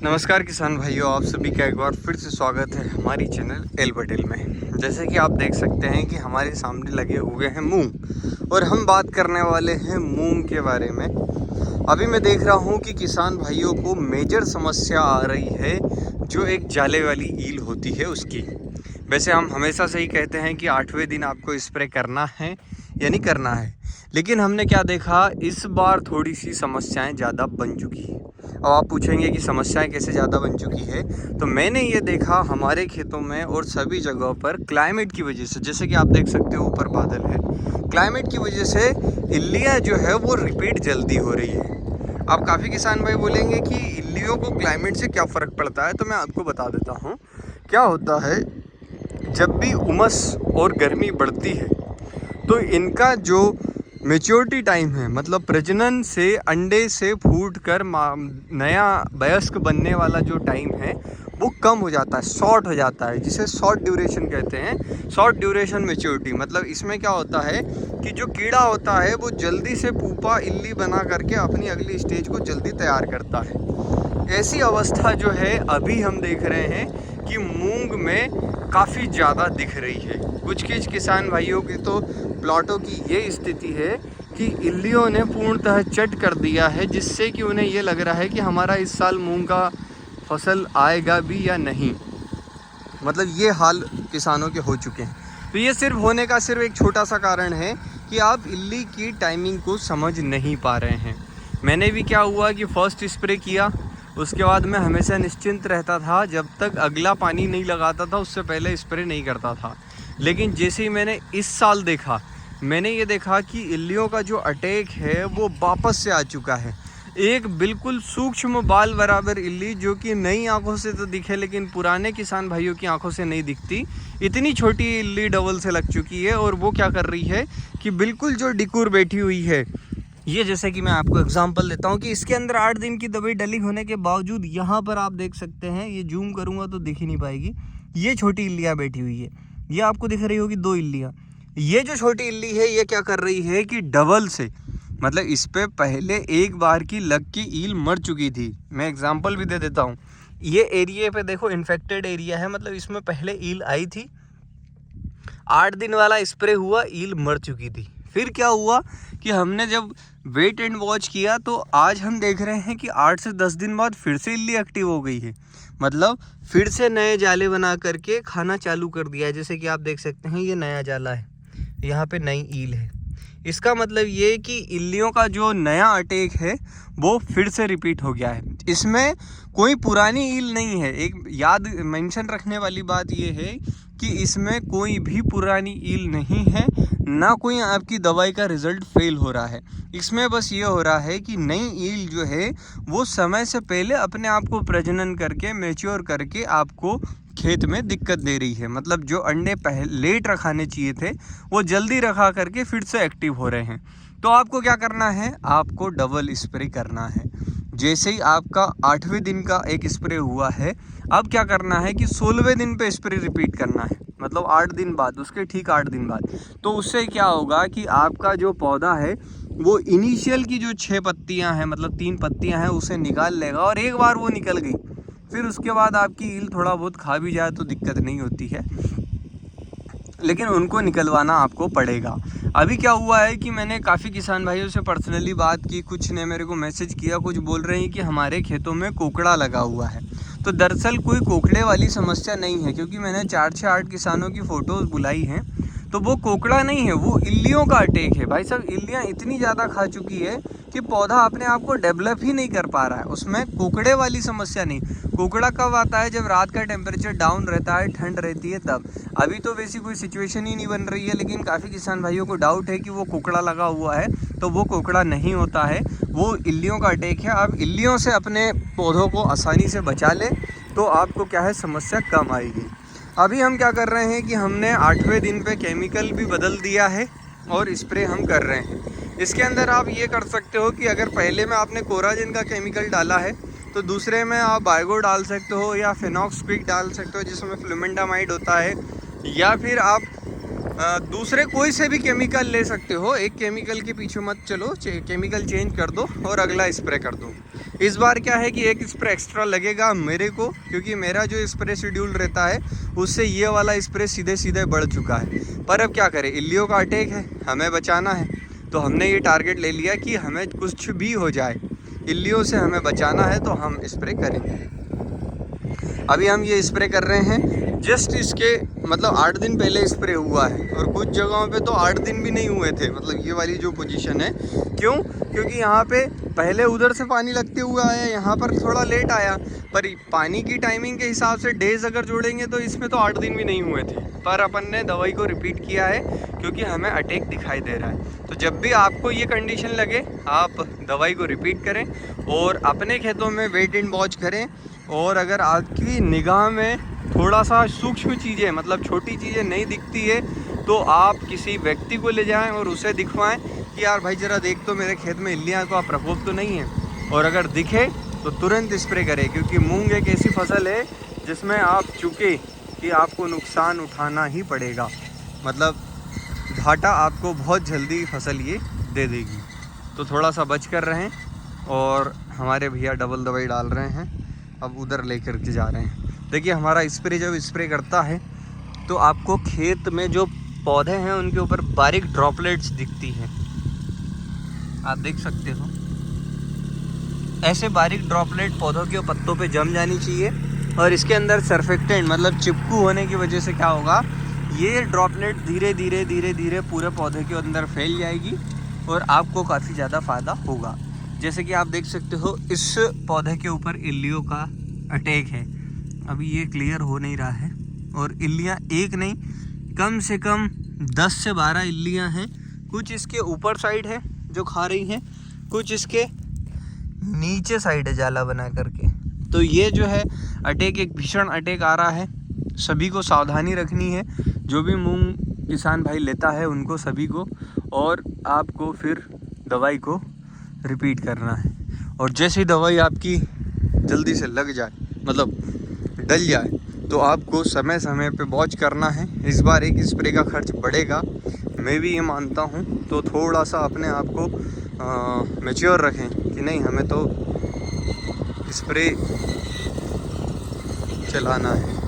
नमस्कार किसान भाइयों, आप सभी का एक बार फिर से स्वागत है हमारी चैनल एल पटेल में। जैसे कि आप देख सकते हैं कि हमारे सामने लगे हुए हैं मूंग और हम बात करने वाले हैं मूंग के बारे में। अभी मैं देख रहा हूं कि किसान भाइयों को मेजर समस्या आ रही है जो एक जाले वाली ईल होती है उसकी। वैसे हम हमेशा से ही कहते हैं कि 8वें दिन आपको स्प्रे करना है या नहीं करना है, लेकिन हमने क्या देखा, इस बार थोड़ी सी समस्याएं ज़्यादा बन चुकी है। अब आप पूछेंगे कि समस्याएं कैसे ज़्यादा बन चुकी है, तो मैंने ये देखा हमारे खेतों में और सभी जगहों पर क्लाइमेट की वजह से। जैसे कि आप देख सकते हो ऊपर बादल है, क्लाइमेट की वजह से इल्लियाँ जो है वो रिपीट जल्दी हो रही है। अब काफ़ी किसान भाई बोलेंगे कि इल्लियों को क्लाइमेट से क्या फ़र्क पड़ता है, तो मैं आपको बता देता हूँ। क्या होता है, जब भी उमस और गर्मी बढ़ती है तो इनका जो मेच्योरिटी टाइम है, मतलब प्रजनन से अंडे से फूट कर नया वयस्क बनने वाला जो टाइम है वो कम हो जाता है, शॉर्ट हो जाता है, जिसे शॉर्ट ड्यूरेशन कहते हैं। शॉर्ट ड्यूरेशन मेच्योरिटी मतलब इसमें क्या होता है कि जो कीड़ा होता है वो जल्दी से पुपा इल्ली बना करके अपनी अगली स्टेज को जल्दी तैयार करता है। ऐसी अवस्था जो है अभी हम देख रहे हैं कि मूंग में काफ़ी ज़्यादा दिख रही है। कुछ किसान भाइयों की तो प्लॉटों की ये स्थिति है कि इल्लियों ने पूर्णतः चट कर दिया है, जिससे कि उन्हें ये लग रहा है कि हमारा इस साल मूंग का फसल आएगा भी या नहीं। मतलब ये हाल किसानों के हो चुके हैं। तो ये सिर्फ होने का सिर्फ एक छोटा सा कारण है कि आप इल्ली की टाइमिंग को समझ नहीं पा रहे हैं। मैंने भी क्या हुआ कि फर्स्ट स्प्रे किया, उसके बाद मैं हमेशा निश्चिंत रहता था, जब तक अगला पानी नहीं लगाता था उससे पहले स्प्रे नहीं करता था। लेकिन जैसे ही मैंने इस साल देखा, मैंने ये देखा कि इल्लियों का जो अटैक है वो वापस से आ चुका है। एक बिल्कुल सूक्ष्म बाल बराबर इल्ली, जो कि नई आंखों से तो दिखे लेकिन पुराने किसान भाइयों की आंखों से नहीं दिखती, इतनी छोटी इल्ली डबल से लग चुकी है। और वो क्या कर रही है कि बिल्कुल जो डिकूर बैठी हुई है, ये जैसे कि मैं आपको एग्जांपल देता हूँ कि इसके अंदर 8 दिन की दवाई डली होने के बावजूद यहाँ पर आप देख सकते हैं, ये जूम करूँगा तो दिख ही नहीं पाएगी, ये छोटी इल्लियाँ बैठी हुई है। ये आपको दिख रही होगी 2 इल्लियाँ। ये जो छोटी इल्ली है ये क्या कर रही है कि डबल से, मतलब इस पे पहले एक बार की लग की ईल मर चुकी थी। मैं एग्जांपल भी दे देता हूँ। ये एरिया पे देखो इन्फेक्टेड एरिया है, मतलब इसमें पहले ईल आई थी, 8 दिन वाला स्प्रे हुआ, ईल मर चुकी थी। फिर क्या हुआ कि हमने जब वेट एंड वॉच किया तो आज हम देख रहे हैं कि 8 से 10 दिन बाद फिर से इल्ली एक्टिव हो गई है। मतलब फिर से नए जाले बना करके खाना चालू कर दिया है। जैसे कि आप देख सकते हैं ये नया जाला है, यहाँ पे नई ईल है। इसका मतलब ये कि इल्लियों का जो नया अटैक है वो फिर से रिपीट हो गया है। इसमें कोई पुरानी ईल नहीं है। एक याद मेंशन रखने वाली बात ये है कि इसमें कोई भी पुरानी ईल नहीं है, ना कोई आपकी दवाई का रिज़ल्ट फेल हो रहा है। इसमें बस ये हो रहा है कि नई ईल जो है वो समय से पहले अपने आप को प्रजनन करके मैच्योर करके आपको खेत में दिक्कत दे रही है। मतलब जो अंडे पहले लेट रखाने चाहिए थे वो जल्दी रखा करके फिर से एक्टिव हो रहे हैं। तो आपको क्या करना है, आपको डबल स्प्रे करना है। जैसे ही आपका 8वें दिन का एक स्प्रे हुआ है, अब क्या करना है कि 16वें दिन पे स्प्रे रिपीट करना है। मतलब 8 दिन बाद, उसके ठीक 8 दिन बाद। तो उससे क्या होगा कि आपका जो पौधा है वो इनिशियल की जो 6 पत्तियां हैं, मतलब 3 पत्तियां हैं, उसे निकाल लेगा। और एक बार वो निकल गई, फिर उसके बाद आपकी ईल थोड़ा बहुत खा भी जाए तो दिक्कत नहीं होती है, लेकिन उनको निकलवाना आपको पड़ेगा। अभी क्या हुआ है कि मैंने काफ़ी किसान भाइयों से पर्सनली बात की, कुछ ने मेरे को मैसेज किया, कुछ बोल रहे हैं कि हमारे खेतों में कोकड़ा लगा हुआ है। तो दरअसल कोई कोकड़े वाली समस्या नहीं है, क्योंकि मैंने 4 से 8 किसानों की फ़ोटोज़ बुलाई हैं, तो वो कोकड़ा नहीं है, वो इल्लियों का अटैक है। भाई साहब, इल्लियाँ इतनी ज़्यादा खा चुकी है कि पौधा अपने आप को डेवलप ही नहीं कर पा रहा है। उसमें कोकड़े वाली समस्या नहीं। कोकड़ा कब आता है, जब रात का टेम्परेचर डाउन रहता है, ठंड रहती है, तब। अभी तो वैसी कोई सिचुएशन ही नहीं बन रही है, लेकिन काफ़ी किसान भाइयों को डाउट है कि वो कोकड़ा लगा हुआ है। तो वो कोकड़ा नहीं होता है, वो इल्लियों का अटैक है। आप इल्लियों से अपने पौधों को आसानी से बचा ले तो आपको क्या है, समस्या कम आएगी। अभी हम क्या कर रहे हैं कि हमने 8वें दिन पे केमिकल भी बदल दिया है और स्प्रे हम कर रहे हैं। इसके अंदर आप ये कर सकते हो कि अगर पहले में आपने कोराजिन का केमिकल डाला है तो दूसरे में आप बायोगो डाल सकते हो या फिनॉक्स क्विक डाल सकते हो, जिसमें फ्लूमेंडामाइड होता है, या फिर आप दूसरे कोई से भी केमिकल ले सकते हो। एक केमिकल के पीछे मत चलो, केमिकल चेंज कर दो और अगला स्प्रे कर दो। इस बार क्या है कि एक स्प्रे एक्स्ट्रा लगेगा मेरे को, क्योंकि मेरा जो स्प्रे शेड्यूल रहता है उससे ये वाला स्प्रे सीधे सीधे बढ़ चुका है। पर अब क्या करें, इल्लियों का अटैक है, हमें बचाना है, तो हमने ये टारगेट ले लिया कि हमें कुछ भी हो जाए, इल्लियों से हमें बचाना है, तो हम स्प्रे करेंगे। अभी हम ये स्प्रे कर रहे हैं, जस्ट इसके मतलब 8 दिन पहले स्प्रे हुआ है, और कुछ जगहों पे तो 8 दिन भी नहीं हुए थे। मतलब ये वाली जो पोजीशन है, क्यों? क्योंकि यहाँ पे पहले उधर से पानी लगते हुए आया, यहाँ पर थोड़ा लेट आया, पर पानी की टाइमिंग के हिसाब से डेज़ अगर जोड़ेंगे तो इसमें तो 8 दिन भी नहीं हुए थे। पर अपन ने दवाई को रिपीट किया है क्योंकि हमें अटैक दिखाई दे रहा है। तो जब भी आपको ये कंडीशन लगे, आप दवाई को रिपीट करें और अपने खेतों में वेट एंड वॉच करें। और अगर आपकी निगाह में थोड़ा सा सूक्ष्म चीज़ें, मतलब छोटी चीज़ें नहीं दिखती है, तो आप किसी व्यक्ति को ले जाएं और उसे दिखवाएं कि यार भाई ज़रा देख तो मेरे खेत में इल्लियाँ का प्रकोप तो नहीं है। और अगर दिखे तो तुरंत स्प्रे करें, क्योंकि मूंग एक ऐसी फसल है जिसमें आप चूके कि आपको नुकसान उठाना ही पड़ेगा। मतलब घाटा आपको बहुत जल्दी फसल ये दे देगी। तो थोड़ा सा बच कर रहें। और हमारे भैया डबल दवाई डाल रहे हैं, अब उधर लेकर के जा रहे हैं। देखिए हमारा स्प्रे जब स्प्रे करता है तो आपको खेत में जो पौधे हैं उनके ऊपर बारीक ड्रॉपलेट्स दिखती हैं, आप देख सकते हो। ऐसे बारीक ड्रॉपलेट पौधों के पत्तों पे जम जानी चाहिए, और इसके अंदर सरफेक्टेंट मतलब चिपकू होने की वजह से क्या होगा, ये ड्रॉपलेट धीरे धीरे धीरे धीरे पूरे पौधे के अंदर फैल जाएगी और आपको काफ़ी ज़्यादा फ़ायदा होगा। जैसे कि आप देख सकते हो इस पौधे के ऊपर इल्लियों का अटैक है। अभी ये क्लियर हो नहीं रहा है, और इल्लियाँ एक नहीं, कम से कम 10 से 12 इल्लियाँ हैं। कुछ इसके ऊपर साइड है जो खा रही हैं, कुछ इसके नीचे साइड है जाला बना करके। तो ये जो है अटैक, एक भीषण अटैक आ रहा है। सभी को सावधानी रखनी है, जो भी मूंग किसान भाई लेता है उनको सभी को, और आपको फिर दवाई को रिपीट करना है। और जैसे ही दवाई आपकी जल्दी से लग जाए, मतलब डल जाए, तो आपको समय समय पे वॉच करना है। इस बार एक स्प्रे का खर्च बढ़ेगा, मैं भी ये मानता हूँ। तो थोड़ा सा अपने आप को मैच्योर रखें कि नहीं, हमें तो स्प्रे चलाना है।